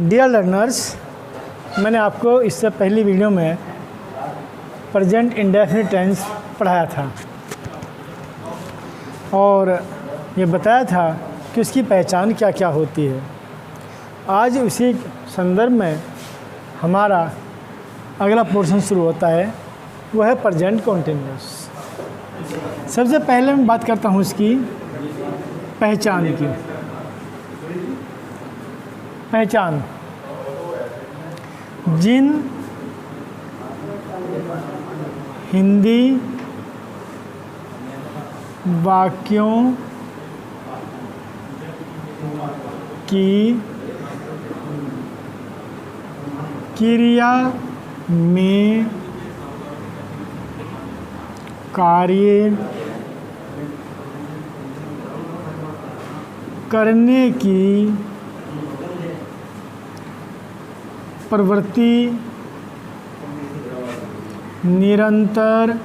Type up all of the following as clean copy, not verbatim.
Dear learners, मैंने आपको इससे पहली वीडियो में प्रेजेंट इंडेफिनिट टेंस पढ़ाया था और ये बताया था कि उसकी पहचान क्या क्या होती है। आज उसी संदर्भ में हमारा अगला पोर्शन शुरू होता है, वह है प्रेजेंट कॉन्टिन्यूस। सबसे पहले मैं बात करता हूँ इसकी पहचान की। पहचान जिन हिंदी वाक्यों की क्रिया में कार्य करने की प्रवृत्ति निरंतर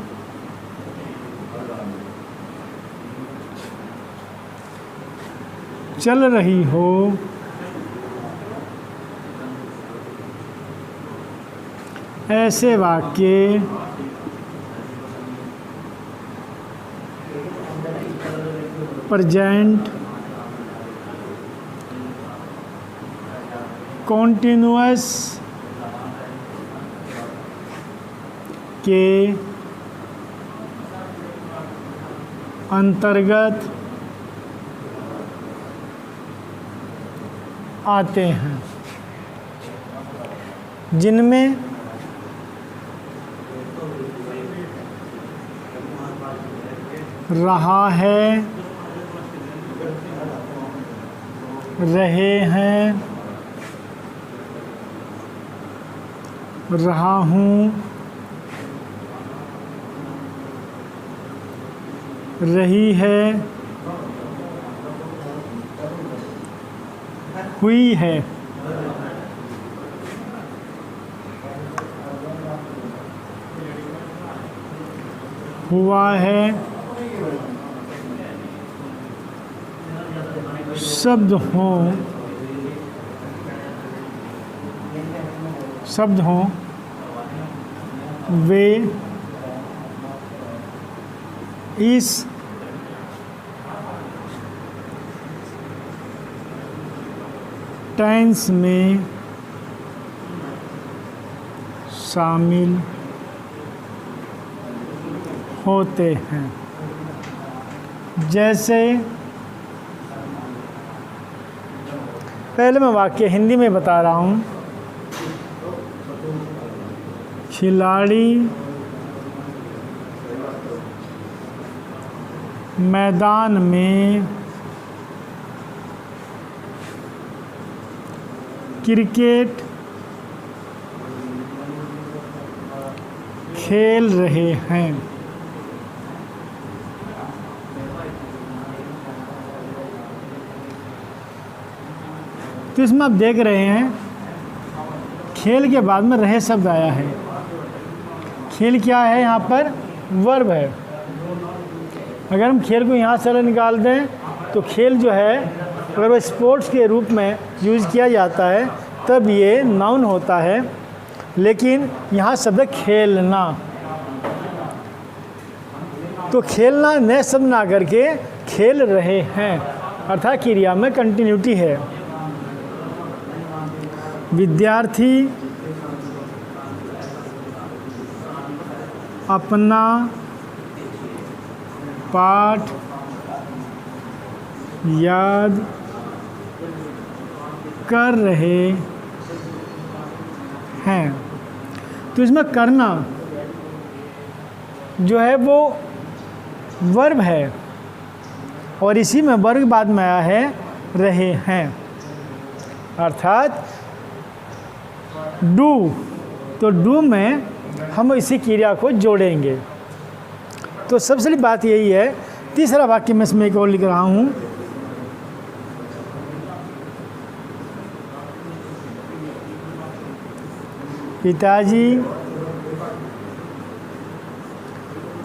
चल रही हो, ऐसे वाक्य प्रेजेंट कॉन्टिन्यूअस के अंतर्गत आते हैं, जिनमें रहा है, रहे हैं, रहा हूँ, रही है, हुई है। हुआ है। शब्द हों वे इस टेंस में शामिल होते हैं। जैसे पहले मैं वाक्य हिंदी में बता रहा हूँ। खिलाड़ी मैदान में क्रिकेट खेल रहे हैं। तो इसमें आप देख रहे हैं खेल के बाद में रहे शब्द आया है। खेल क्या है? यहाँ पर वर्ब है। अगर हम खेल को यहाँ से निकाल दें तो खेल जो है अगर वो स्पोर्ट्स के रूप में यूज़ किया जाता है तब ये नाउन होता है, लेकिन यहाँ शब्द है खेलना। तो खेलना नए शब्द ना करके खेल रहे हैं, अर्थात क्रिया में कंटिन्यूटी है। विद्यार्थी अपना पाठ याद कर रहे हैं। तो इसमें करना जो है वो वर्ब है और इसी में वर्ब बाद में आया है रहे हैं, अर्थात डू। तो डू में हम इसी क्रिया को जोड़ेंगे। तो सबसे बड़ी बात यही है। तीसरा वाक्य मैं इसमें एक और लिख रहा हूँ। पिताजी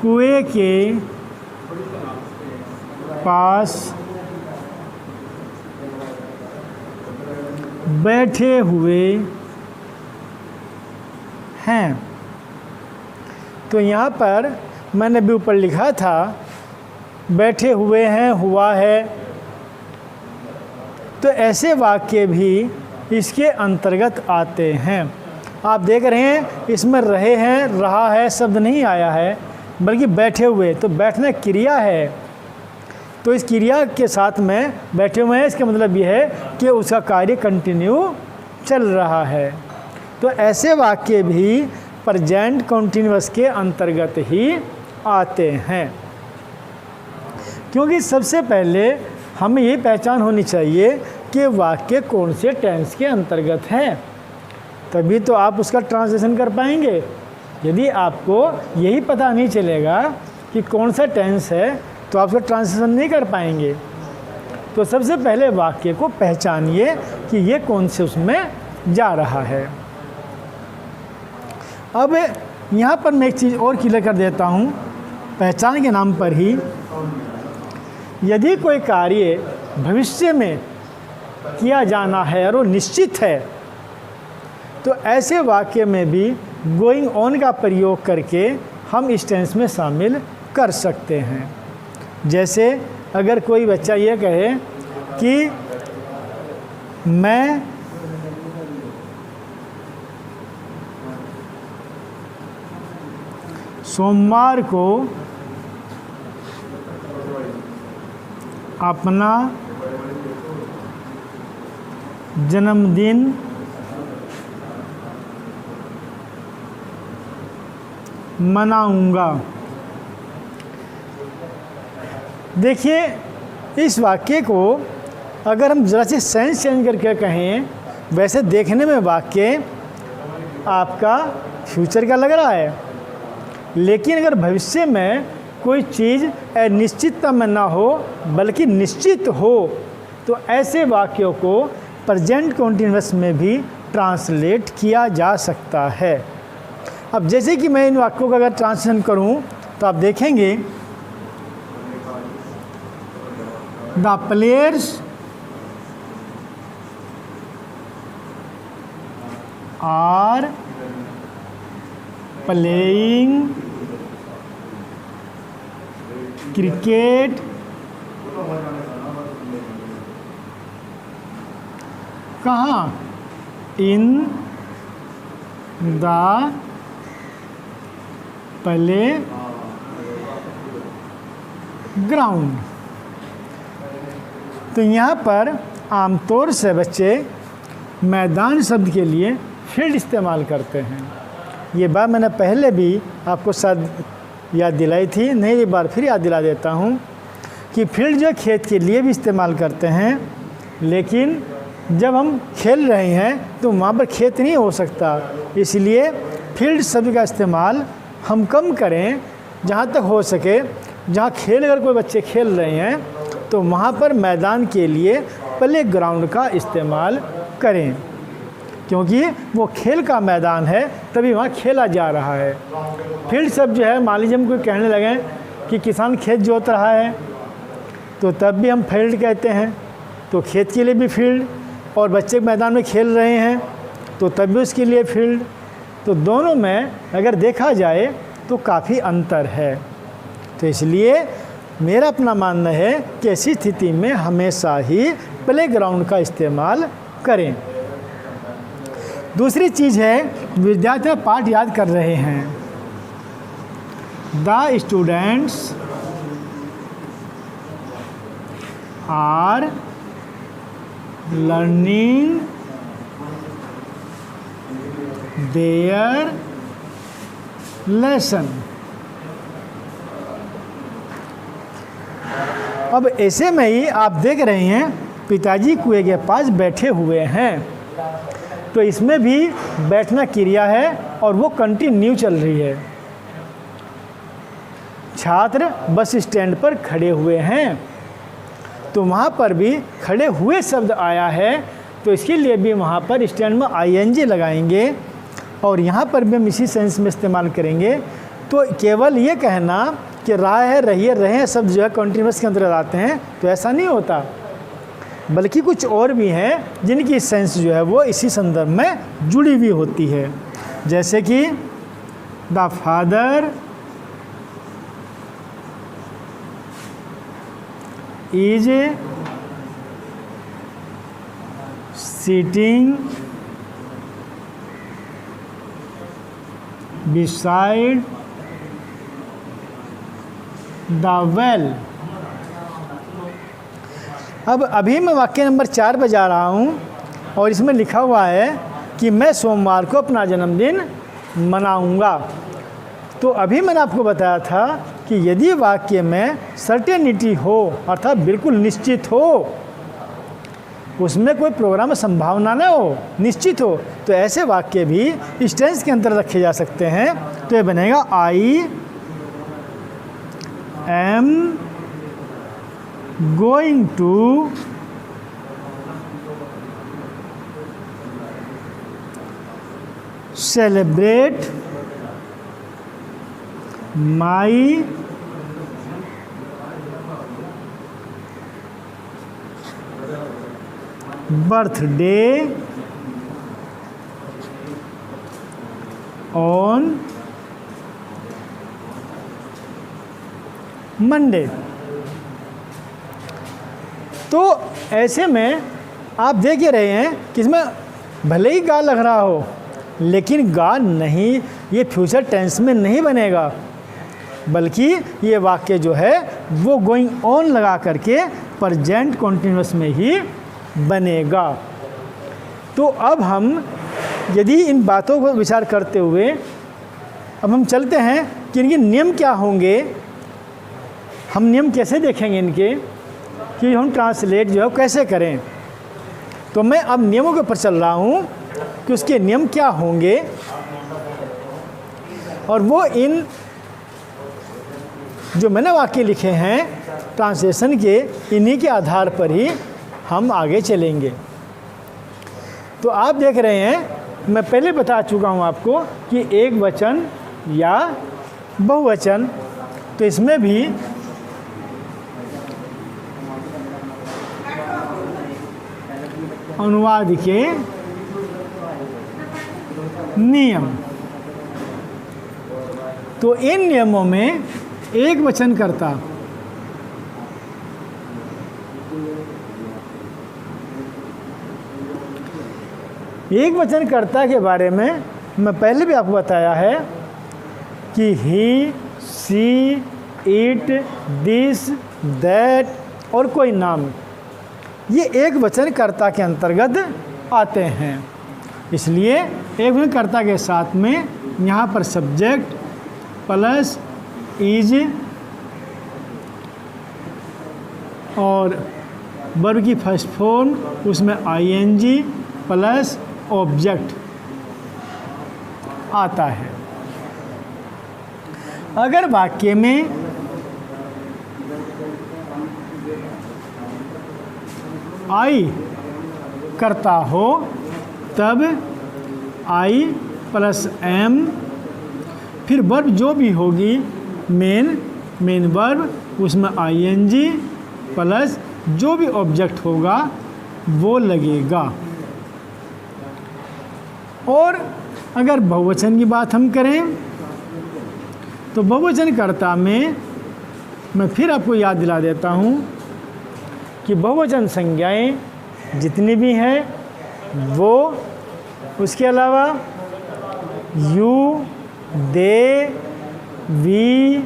कुएं के पास बैठे हुए हैं। तो यहाँ पर मैंने भी ऊपर लिखा था बैठे हुए हैं, हुआ है, तो ऐसे वाक्य भी इसके अंतर्गत आते हैं। आप देख रहे हैं इसमें रहे हैं, रहा है शब्द नहीं आया है, बल्कि बैठे हुए, तो बैठना क्रिया है, तो इस क्रिया के साथ में बैठे हुए हैं, इसका मतलब यह है कि उसका कार्य कंटिन्यू चल रहा है। तो ऐसे वाक्य भी प्रेजेंट कंटिन्यूअस के अंतर्गत ही आते हैं, क्योंकि सबसे पहले हमें ये पहचान होनी चाहिए कि वाक्य कौन से टेंस के अंतर्गत हैं, तभी तो आप उसका ट्रांसलेशन कर पाएंगे। यदि आपको यही पता नहीं चलेगा कि कौन सा टेंस है तो आप उसका ट्रांसलेशन नहीं कर पाएंगे। तो सबसे पहले वाक्य को पहचानिए कि ये कौन से उसमें जा रहा है। अब यहाँ पर मैं एक चीज़ और क्लियर कर देता हूँ पहचान के नाम पर ही। यदि कोई कार्य भविष्य में किया जाना है और वो निश्चित है, तो ऐसे वाक्य में भी गोइंग ऑन का प्रयोग करके हम इस टेंस में शामिल कर सकते हैं। जैसे अगर कोई बच्चा ये कहे कि मैं सोमवार को अपना जन्मदिन मनाऊंगा। देखिए इस वाक्य को अगर हम ज़रा से सेंस चेंज करके कहें, वैसे देखने में वाक्य आपका फ्यूचर का लग रहा है, लेकिन अगर भविष्य में कोई चीज़ अनिश्चितता में ना हो बल्कि निश्चित हो, तो ऐसे वाक्यों को प्रेजेंट कंटिन्यूअस में भी ट्रांसलेट किया जा सकता है। अब जैसे कि मैं इन वाक्यों का अगर ट्रांसलेशन करूं तो आप देखेंगे the players are playing cricket कहाँ? In the playground. तो यहाँ पर आमतौर से बच्चे मैदान शब्द के लिए फील्ड इस्तेमाल करते हैं। ये बात मैंने पहले भी आपको शायद याद दिलाई थी, नहीं एक बार फिर याद दिला देता हूँ कि फील्ड जो खेत के लिए भी इस्तेमाल करते हैं, लेकिन जब हम खेल रहे हैं तो वहाँ पर खेत नहीं हो सकता, इसलिए फील्ड शब्द का इस्तेमाल हम कम करें। जहाँ तक हो सके जहाँ खेल अगर कोई बच्चे खेल रहे हैं तो वहाँ पर मैदान के लिए प्ले ग्राउंड का इस्तेमाल करें, क्योंकि वो खेल का मैदान है, तभी वहाँ खेला जा रहा है। फील्ड शब्द जो है, मान लीजिए हम कोई कहने लगे कि किसान खेत जोत रहा है, तो तब भी हम फील्ड कहते हैं, तो खेत के लिए भी फील्ड, और बच्चे मैदान में खेल रहे हैं तो तब भी उसके लिए फील्ड। तो दोनों में अगर देखा जाए तो काफ़ी अंतर है। तो इसलिए मेरा अपना मानना है कि ऐसी स्थिति में हमेशा ही प्ले ग्राउंड का इस्तेमाल करें। दूसरी चीज़ है, विद्यार्थी पाठ याद कर रहे हैं। The students are learning their lesson. अब ऐसे में ही आप देख रहे हैं पिताजी कुएं के पास बैठे हुए हैं, तो इसमें भी बैठना क्रिया है और वो कंटिन्यू चल रही है। छात्र बस स्टैंड पर खड़े हुए हैं, तो वहाँ पर भी खड़े हुए शब्द आया है, तो इसके लिए भी वहाँ पर स्टैंड में आईएनजी लगाएंगे और यहाँ पर भी हम इसी सेंस में इस्तेमाल करेंगे। तो केवल ये कहना कि रहा है, रहिए, रहे शब्द जो है कंटिन्यूअस के अंतर्गत आते हैं, तो ऐसा नहीं होता। बल्कि कुछ और भी हैं जिनकी सेंस जो है वो इसी संदर्भ में जुड़ी हुई होती है। जैसे कि the father is sitting beside the well. अब अभी मैं वाक्य नंबर 4 पे जा रहा हूँ और इसमें लिखा हुआ है कि मैं सोमवार को अपना जन्मदिन मनाऊंगा। तो अभी मैंने आपको बताया था कि यदि वाक्य में सर्टेनिटी हो अर्थात बिल्कुल निश्चित हो, उसमें कोई प्रोग्राम संभावना न हो, निश्चित हो, तो ऐसे वाक्य भी इस टेंस के अंतर रखे जा सकते हैं। तो ये बनेगा I am going to celebrate my birthday on Monday. तो ऐसे में आप देख ही रहे हैं कि इसमें भले ही गा लग रहा हो, लेकिन गा नहीं, ये फ्यूचर टेंस में नहीं बनेगा, बल्कि ये वाक्य जो है वो गोइंग ऑन लगा करके प्रेजेंट कॉन्टिन्यूअस में ही बनेगा। तो अब हम यदि इन बातों को विचार करते हुए अब हम चलते हैं कि इनके नियम क्या होंगे, हम नियम कैसे देखेंगे इनके, कि हम ट्रांसलेट जो है कैसे करें। तो मैं अब नियमों के ऊपर चल रहा हूँ कि उसके नियम क्या होंगे, और वो इन जो मैंने वाक्य लिखे हैं ट्रांसलेशन के, इन्हीं के आधार पर ही हम आगे चलेंगे। तो आप देख रहे हैं, मैं पहले बता चुका हूँ आपको कि एक वचन या बहुवचन, तो इसमें भी अनुवाद के नियम। तो इन नियमों में एक वचनकर्ता एक वचनकर्ता के बारे में मैं पहले भी आपको बताया है कि ही, सी, इट, दिस, दैट और कोई नाम, ये एक वचनकर्ता के अंतर्गत आते हैं। इसलिए एक वचनकर्ता के साथ में यहाँ पर सब्जेक्ट प्लस इज और वर्ब की फर्स्ट फॉर्म, उसमें आईएनजी प्लस ऑब्जेक्ट आता है। अगर वाक्य में आई करता हो तब आई प्लस एम, फिर वर्ब जो भी होगी मेन वर्ब, उसमें आईएनजी प्लस जो भी ऑब्जेक्ट होगा वो लगेगा। और अगर बहुवचन की बात हम करें तो बहुवचनकर्ता में मैं फिर आपको याद दिला देता हूँ कि बहुवचन संज्ञाएं जितनी भी हैं वो, उसके अलावा यू, दे, वी,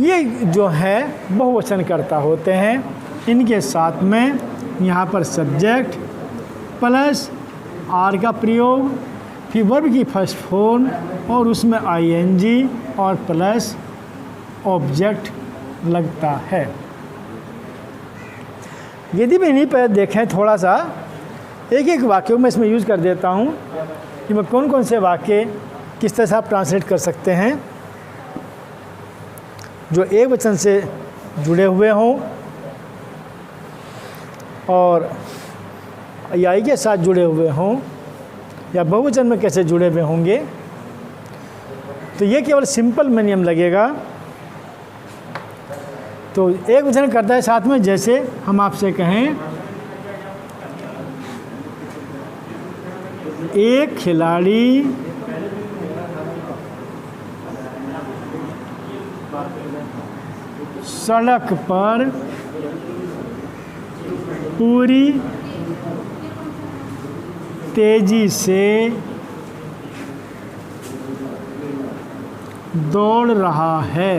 ये जो है बहुवचनकर्ता होते हैं। इनके साथ में यहाँ पर सब्जेक्ट प्लस आर का प्रयोग, फिर वर्ब की फर्स्ट फॉर्म और उसमें आईएनजी और प्लस ऑब्जेक्ट लगता है। यदि मैं इन्हीं पर देखें थोड़ा सा, एक एक वाक्य में इसमें यूज़ कर देता हूँ कि मैं कौन कौन से वाक्य किस तरह से आप ट्रांसलेट कर सकते हैं जो एक वचन से जुड़े हुए हों और आई के साथ जुड़े हुए हों, या बहुवचन में कैसे जुड़े हुए होंगे। तो ये केवल सिंपल में नियम लगेगा तो एक वचन करता है साथ में, जैसे हम आपसे कहें एक खिलाड़ी सड़क पर पूरी तेजी से दौड़ रहा है।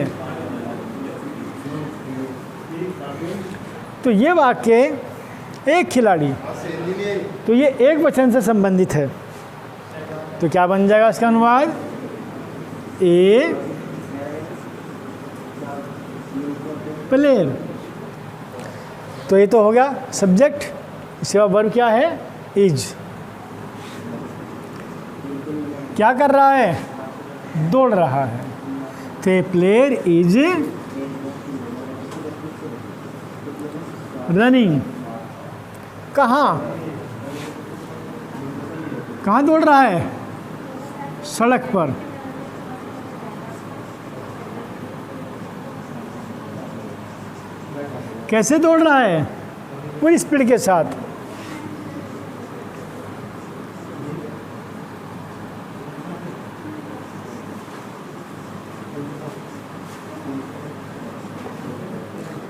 तो ये वाक्य एक खिलाड़ी, तो ये एक वचन से संबंधित है। तो क्या बन जाएगा इसका अनुवाद? ए प्लेयर। तो ये तो हो गया सब्जेक्ट। इसके बाद वर्ब क्या है? इज। क्या कर रहा है? दौड़ रहा है। तो ए प्लेयर इज रनिंग। कहाँ कहाँ दौड़ रहा है? सड़क पर। कैसे दौड़ रहा है? पूरी स्पीड के साथ।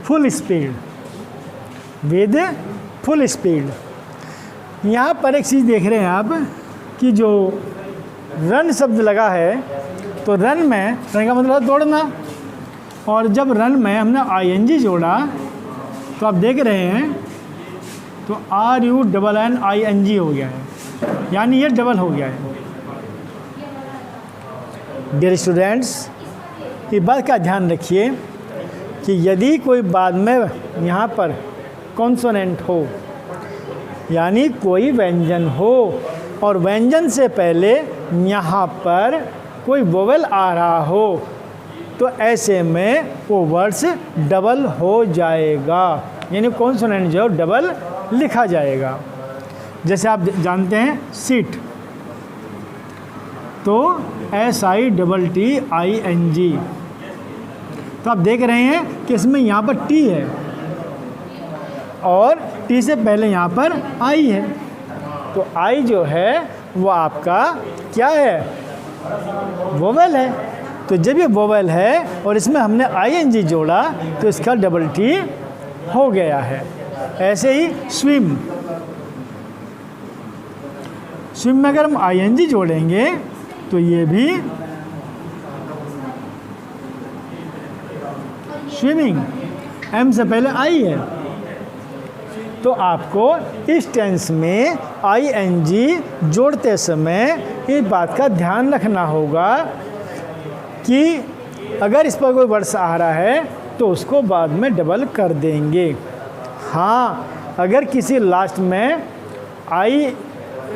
Full speed, with full speed. यहाँ पर एक चीज़ देख रहे हैं आप कि जो रन शब्द लगा है, तो रन का मतलब है दौड़ना, और जब रन में हमने आईएनजी जोड़ा तो आप देख रहे हैं तो RUNNING हो गया है, यानी ये डबल हो गया है। डियर स्टूडेंट्स, इस बात का ध्यान रखिए कि यदि कोई बाद में यहाँ पर कॉन्सोनेंट हो, यानी कोई व्यंजन हो और व्यंजन से पहले यहाँ पर कोई वोवेल आ रहा हो, तो ऐसे में वो वर्ड्स डबल हो जाएगा, यानी कॉन्सोनेंट जो डबल लिखा जाएगा। जैसे आप जानते हैं सीट, तो SITTING। तो आप देख रहे हैं कि इसमें यहाँ पर टी है और टी से पहले यहाँ पर आई है। तो आई जो है वो आपका क्या है? वोवेल है। तो जब ये वोवेल है और इसमें हमने ING जोड़ा तो इसका डबल टी हो गया है। ऐसे ही स्विम, स्विम में अगर हम ING जोड़ेंगे तो ये भी स्विमिंग, M से पहले आई है। तो आपको इस टेंस में ING जोड़ते समय इस बात का ध्यान रखना होगा कि अगर इस पर कोई वर्ड्स आ रहा है तो उसको बाद में डबल कर देंगे। हाँ, अगर किसी लास्ट में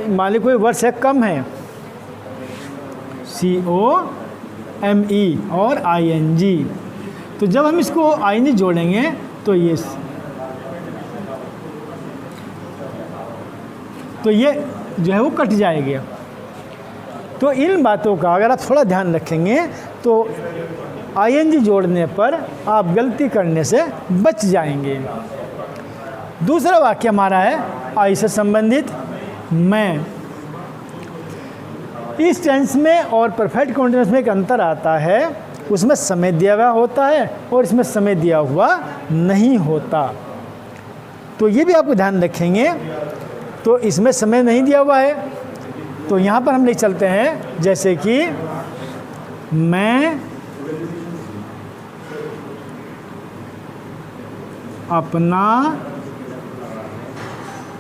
मान ली कोई वर्ड्स है कम है, COME और ING, तो जब हम इसको ING जोड़ेंगे तो ये जो है वो कट जाएगा। तो इन बातों का अगर आप थोड़ा ध्यान रखेंगे तो ING जोड़ने पर आप गलती करने से बच जाएंगे। दूसरा वाक्य हमारा है आई से संबंधित मैं। इस टेंस में और परफेक्ट कॉन्टिन्यूअस में एक अंतर आता है, उसमें समय दिया हुआ होता है और इसमें समय दिया हुआ नहीं होता। तो ये भी आपको ध्यान रखेंगे। तो इसमें समय नहीं दिया हुआ है तो यहाँ पर हम ले चलते हैं, जैसे कि मैं अपना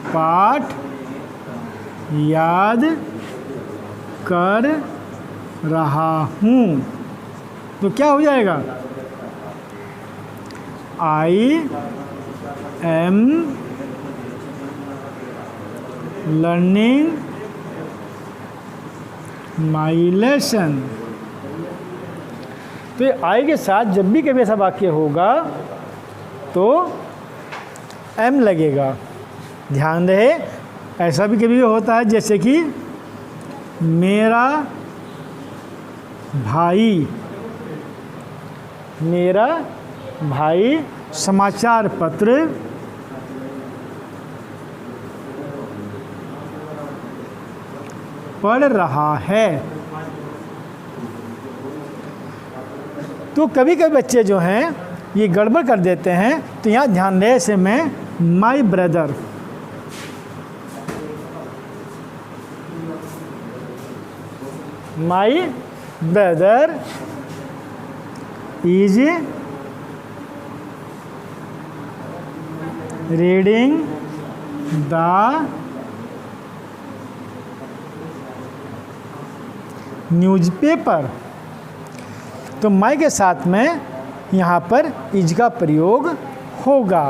पाठ याद कर रहा हूँ। तो क्या हो जाएगा? I am learning my lesson। तो आई के साथ जब भी कभी ऐसा वाक्य होगा तो M लगेगा। ध्यान रहे, ऐसा भी कभी होता है जैसे कि मेरा भाई समाचार पत्र पढ़ रहा है। तो कभी कभी बच्चे जो हैं ये गड़बड़ कर देते हैं, तो यहाँ ध्यान रहे से मैं my brother, my brother is reading the newspaper. तो माई के साथ में यहाँ पर इज का प्रयोग होगा।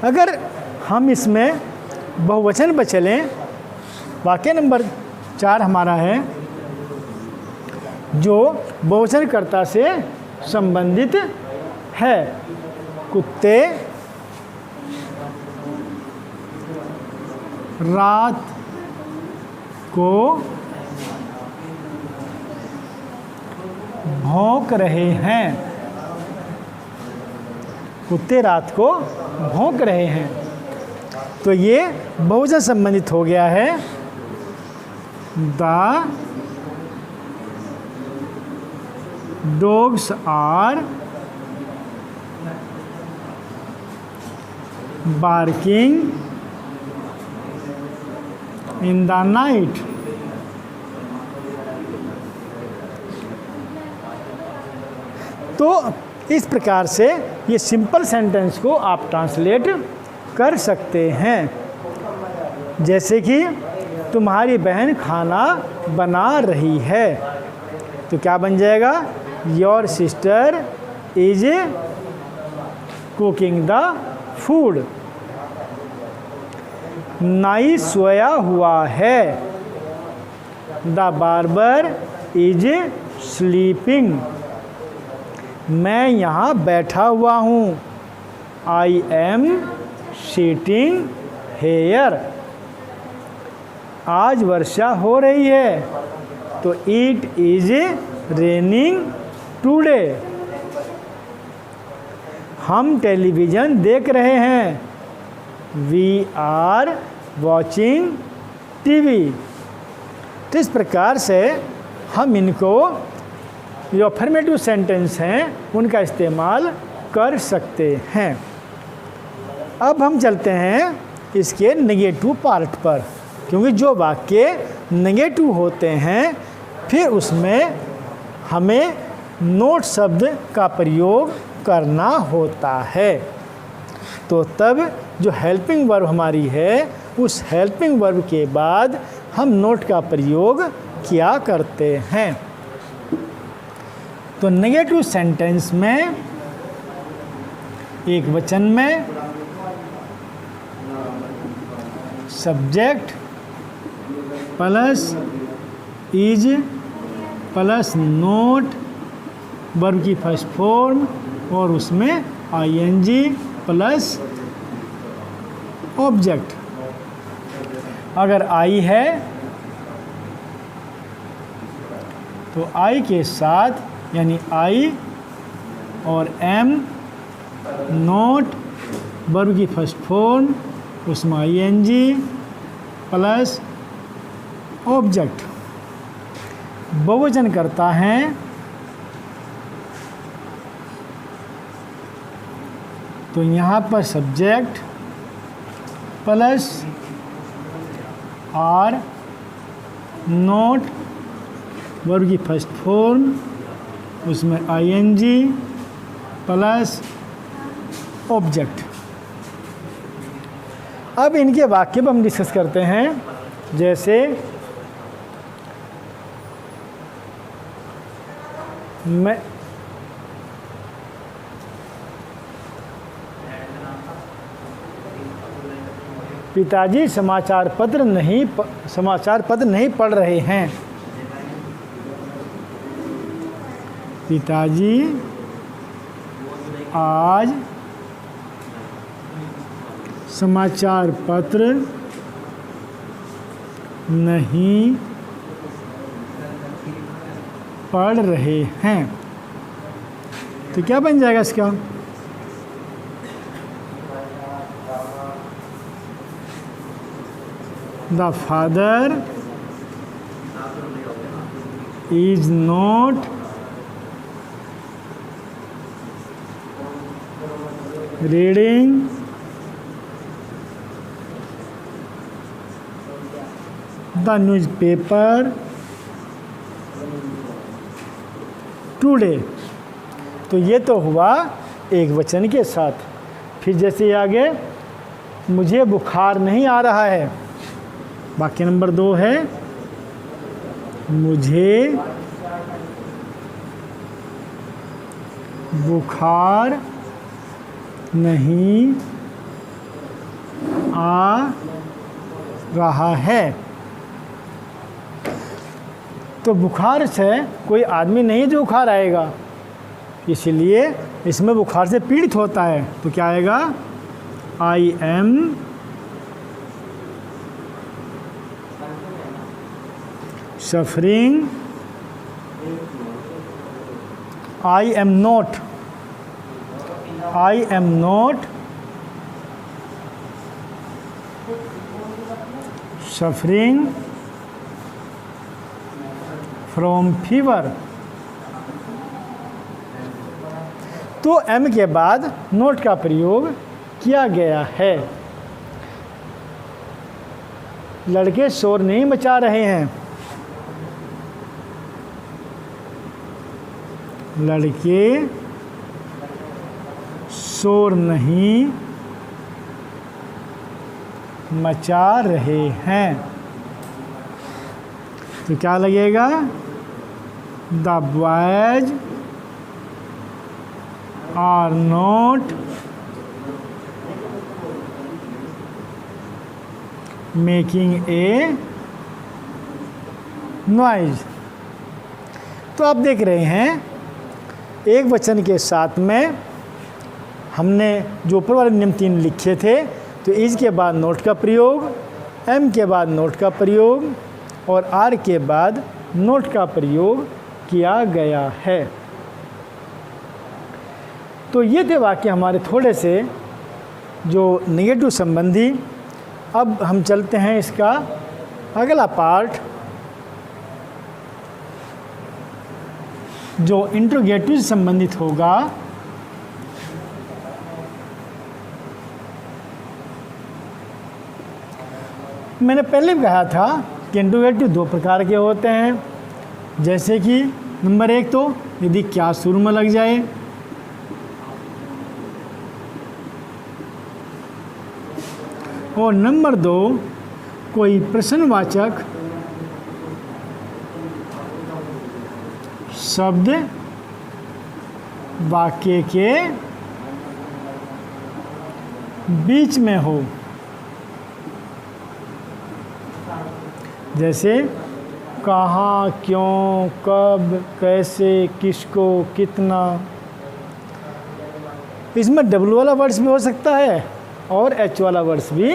अगर हम इसमें बहुवचन पर चलें, वाक्य नंबर 4 हमारा है जो बहुवचनकर्ता से संबंधित है। कुत्ते रात को भौंक रहे हैं। कुत्ते रात को भौंक रहे हैं। तो ये बहुवचन संबंधित हो गया है। The dogs are barking in the night. तो इस प्रकार से ये सिंपल सेंटेंस को आप ट्रांसलेट कर सकते हैं। जैसे कि तुम्हारी बहन खाना बना रही है, तो क्या बन जाएगा? Your sister is cooking the food. नाई सोया हुआ है। The barber is sleeping. मैं यहाँ बैठा हुआ हूँ। I am sitting here. आज वर्षा हो रही है, तो इट इज रेनिंग टुडे। हम टेलीविज़न देख रहे हैं। We are watching TV. तो इस प्रकार से हम इनको जो अफर्मेटिव सेंटेंस हैं उनका इस्तेमाल कर सकते हैं। अब हम चलते हैं इसके नेगेटिव पार्ट पर, क्योंकि जो वाक्य नेगेटिव होते हैं फिर उसमें हमें नोट शब्द का प्रयोग करना होता है। तो तब जो हेल्पिंग वर्ब हमारी है उस हेल्पिंग वर्ब के बाद हम नोट का प्रयोग किया करते हैं। तो नेगेटिव सेंटेंस में एक वचन में subject plus is plus note verb की फर्स्ट फॉर्म और उसमें आईएनजी प्लस ऑब्जेक्ट। अगर आई है तो आई के साथ यानी आई और एम नोट वर्ब की फर्स्ट फॉर्म उसमें आईएनजी प्लस ऑब्जेक्ट। बहुवचन करता है तो यहाँ पर subject plus are not verb की फर्स्ट फॉर्म उसमें आईएनजी प्लस ऑब्जेक्ट। अब इनके वाक्य पर हम डिस्कस करते हैं। जैसे मैं पिताजी समाचार पत्र नहीं पढ़ रहे हैं। पिताजी आज समाचार पत्र नहीं पढ़ रहे हैं। तो क्या बन जाएगा इसका? The father is not reading the newspaper today। तो ये तो हुआ एक वचन के साथ। फिर जैसे आगे, मुझे बुखार नहीं आ रहा है, वाक्य नंबर 2 है मुझे बुखार नहीं आ रहा है। तो बुखार से कोई आदमी नहीं जो बुखार आएगा, इसलिए इसमें बुखार से पीड़ित होता है। तो क्या आएगा? I am suffering, I am not suffering from fever। तो M के बाद नोट का प्रयोग किया गया है। लड़के शोर नहीं मचा रहे हैं, लड़के शोर नहीं मचा रहे हैं। तो क्या लगेगा? The boys are not making a noise. तो आप देख रहे हैं, एक वचन के साथ में हमने जो ऊपर वाले नियम 3 लिखे थे, तो इज के बाद नोट का प्रयोग, एम के बाद नोट का प्रयोग और आर के बाद नोट का प्रयोग किया गया है। तो ये थे वाक्य हमारे थोड़े से जो नेगेटिव संबंधी। अब हम चलते हैं इसका अगला पार्ट, जो इंट्रोगेटिव से संबंधित होगा। मैंने पहले भी कहा था कि इंट्रोगेटिव 2 प्रकार के होते हैं, जैसे कि नंबर 1 तो यदि क्या शुरू में लग जाए, और नंबर 2 कोई प्रश्नवाचक शब्द वाक्य के बीच में हो, जैसे कहाँ, क्यों, कब, कैसे, किसको, कितना। इसमें डब्ल्यू वाला वर्ड्स भी हो सकता है और एच वाला वर्ड्स भी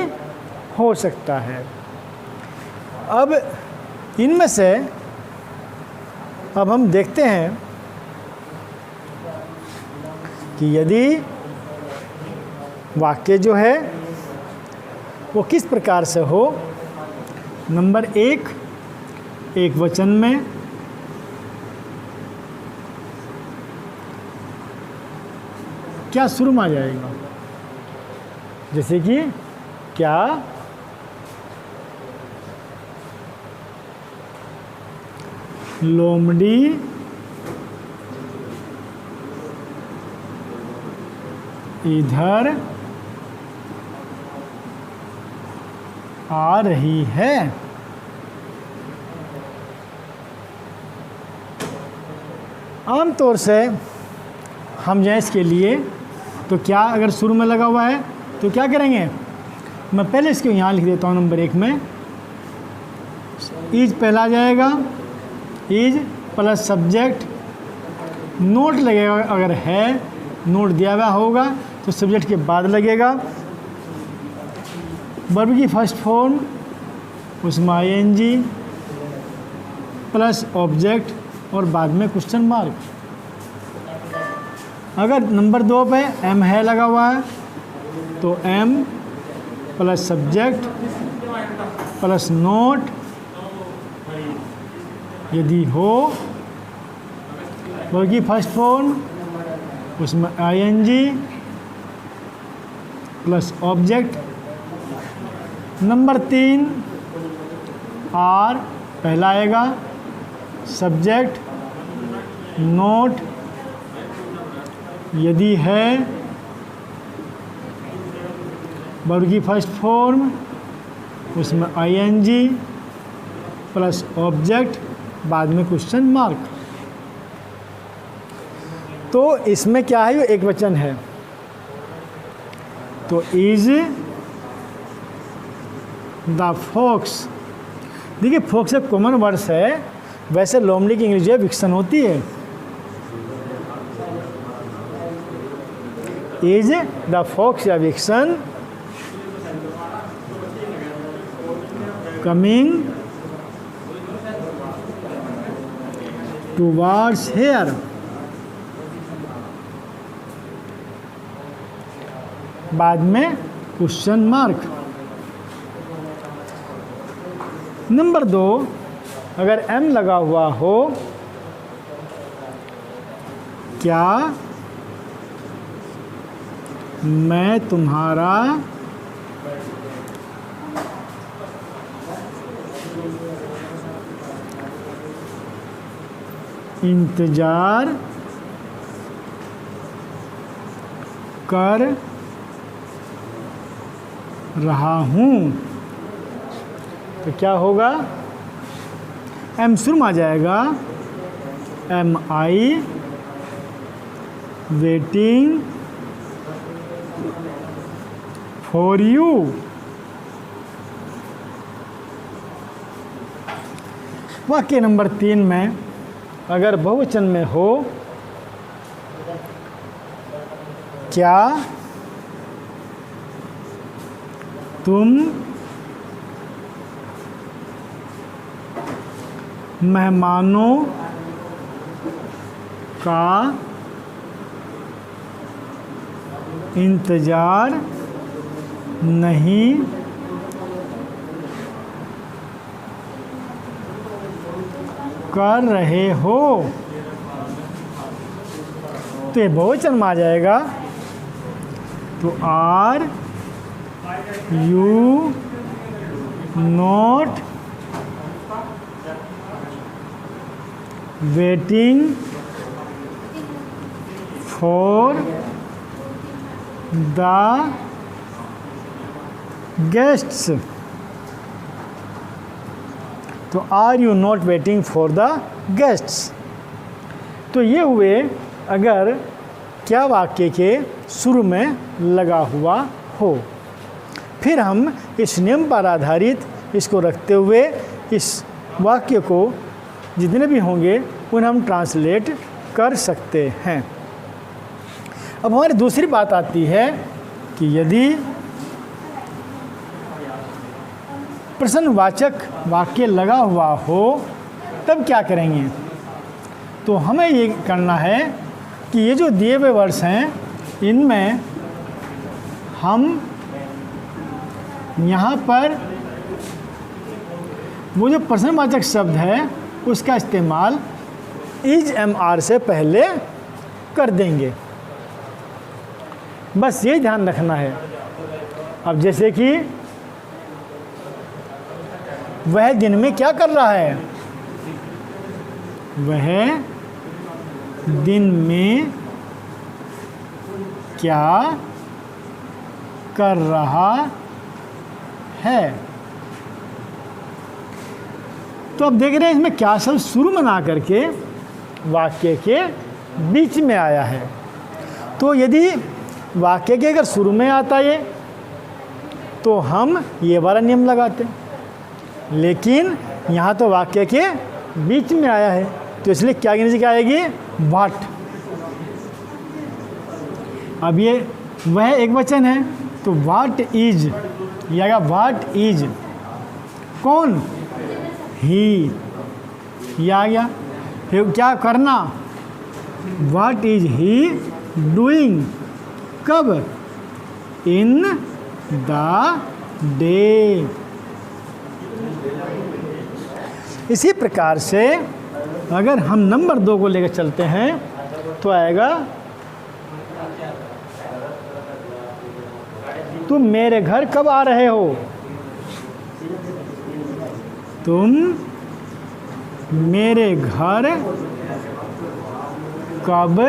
हो सकता है। अब इनमें से अब हम देखते हैं कि यदि वाक्य जो है वो किस प्रकार से हो। नंबर 1, एक वचन में क्या शुरू में आ जाएगा, जैसे कि क्या लोमड़ी इधर आ रही है। आमतौर से हम जाए इसके लिए, तो क्या अगर शुरू में लगा हुआ है तो क्या करेंगे? मैं पहले इसको यहाँ लिख देता हूँ। नंबर 1 में इज पहला आ जाएगा, इज प्लस सब्जेक्ट, नोट लगेगा अगर है, नोट दिया हुआ होगा तो सब्जेक्ट के बाद लगेगा। वर्ब की फर्स्ट फॉर्म उसमें आईएनजी प्लस ऑब्जेक्ट और बाद में क्वेश्चन मार्क। अगर नंबर 2 पे एम है लगा हुआ है तो am plus subject plus not, यदि हो वर्ब की फर्स्ट फॉर्म उसमें ING plus object. Number 3 are पहला आएगा, सब्जेक्ट नोट, यदि है वर्ब की फर्स्ट फॉर्म उसमें आईएनजी प्लस ऑब्जेक्ट, बाद में क्वेश्चन मार्क। तो इसमें क्या है, ये एक वचन है, तो इज द फॉक्स। देखिए फॉक्स एक कॉमन वर्ड्स है, वैसे लोमड़ी की इंग्लिश में विक्सन होती है। इज द फॉक्स या विक्सन कमिंग टूवर्ड्स हेयर। बाद में क्वेश्चन मार्क। नंबर 2 अगर एम लगा हुआ हो, क्या मैं तुम्हारा इंतजार कर रहा हूँ, तो क्या होगा, एम शुरू में आ जाएगा, am I waiting for you. वाक्य नंबर 3 में अगर बहुवचन में हो, क्या तुम मेहमानों का इंतज़ार नहीं कर रहे हो, तो ये बहुवचन में आ जाएगा, तो are you not waiting for the guests. तो are you not waiting for the guests. तो ये हुए अगर क्या वाक्य के शुरू में लगा हुआ हो। फिर हम इस नियम पर आधारित इसको रखते हुए इस वाक्य को जितने भी होंगे उन्हें हम ट्रांसलेट कर सकते हैं। अब हमारी दूसरी बात आती है कि यदि प्रश्नवाचक वाक्य लगा हुआ हो तब क्या करेंगे। तो हमें ये करना है कि ये जो दिए हुए वर्ड्स हैं इनमें हम यहाँ पर वो जो प्रश्नवाचक शब्द है उसका इस्तेमाल इज एम आर से पहले कर देंगे। बस ये ध्यान रखना है। अब जैसे कि वह दिन में क्या कर रहा है, वह दिन में क्या कर रहा है। तो अब देख रहे हैं इसमें क्या शब्द शुरू में ना करके वाक्य के बीच में आया है। तो यदि वाक्य के अगर शुरू में आता है तो हम ये वाला नियम लगाते, लेकिन यहाँ तो वाक्य के बीच में आया है तो इसलिए क्या अंग्रेजी क्या आएगी, व्हाट। अब ये वह एक वचन है तो व्हाट इज, ये आएगा व्हाट इज, कौन, ही, ये आ गया। फिर क्या करना, व्हाट इज ही डूइंग, कब? In the day. इसी प्रकार से अगर हम नंबर 2 को लेकर चलते हैं तो आएगा तुम मेरे घर कब आ रहे हो? तुम मेरे घर कब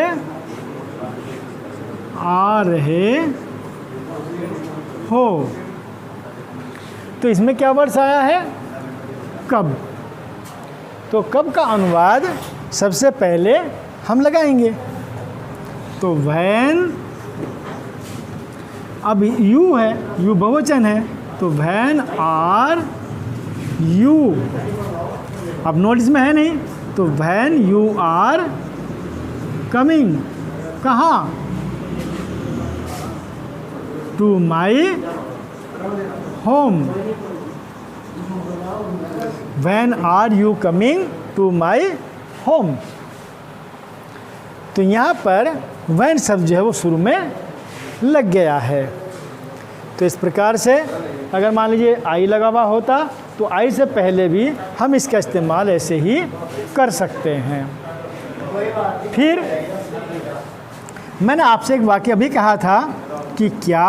आ रहे हो? तो इसमें क्या वर्ड्स आया है? कब। तो कब का अनुवाद सबसे पहले हम लगाएंगे। तो व्हेन, अब यू है, यू बहुवचन है, तो व्हेन आर यू, अब नोटिस में है नहीं, तो व्हेन यू आर कमिंग, कहाँ? To my home. When are you coming to my home? तो यहाँ पर when शब्द जो है वो शुरू में लग गया है। तो इस प्रकार से अगर मान लीजिए आई लगा हुआ होता तो आई से पहले भी हम इसका इस्तेमाल ऐसे ही कर सकते हैं। फिर मैंने आपसे एक वाक्य अभी कहा था कि क्या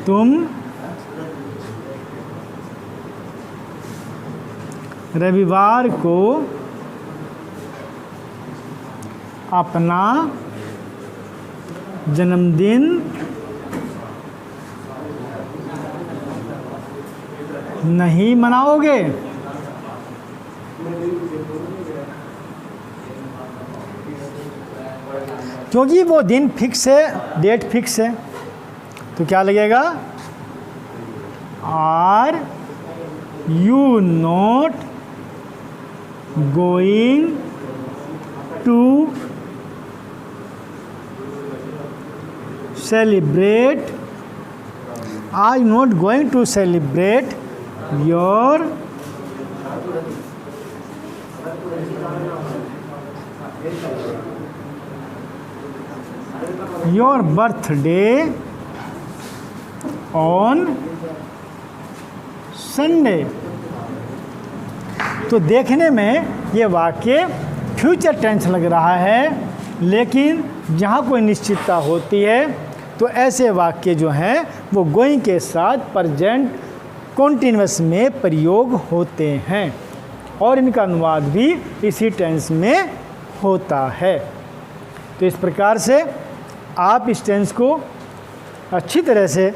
तुम रविवार को अपना जन्मदिन नहीं मनाओगे? क्योंकि वो दिन फिक्स है, डेट फिक्स है, तो क्या लगेगा? Are you not going to celebrate, are you not going to celebrate your birthday on Sunday? तो देखने में ये वाक्य फ्यूचर टेंस लग रहा है, लेकिन जहाँ कोई निश्चितता होती है तो ऐसे वाक्य जो हैं वो गोइंग के साथ प्रेजेंट कॉन्टिन्यूअस में प्रयोग होते हैं और इनका अनुवाद भी इसी टेंस में होता है। तो इस प्रकार से आप इस टेंस को अच्छी तरह से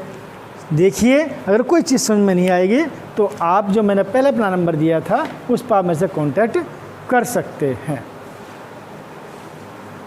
देखिए। अगर कोई चीज़ समझ में नहीं आएगी तो आप जो मैंने पहले अपना नंबर दिया था उस पर आप मेरे से कांटेक्ट कर सकते हैं।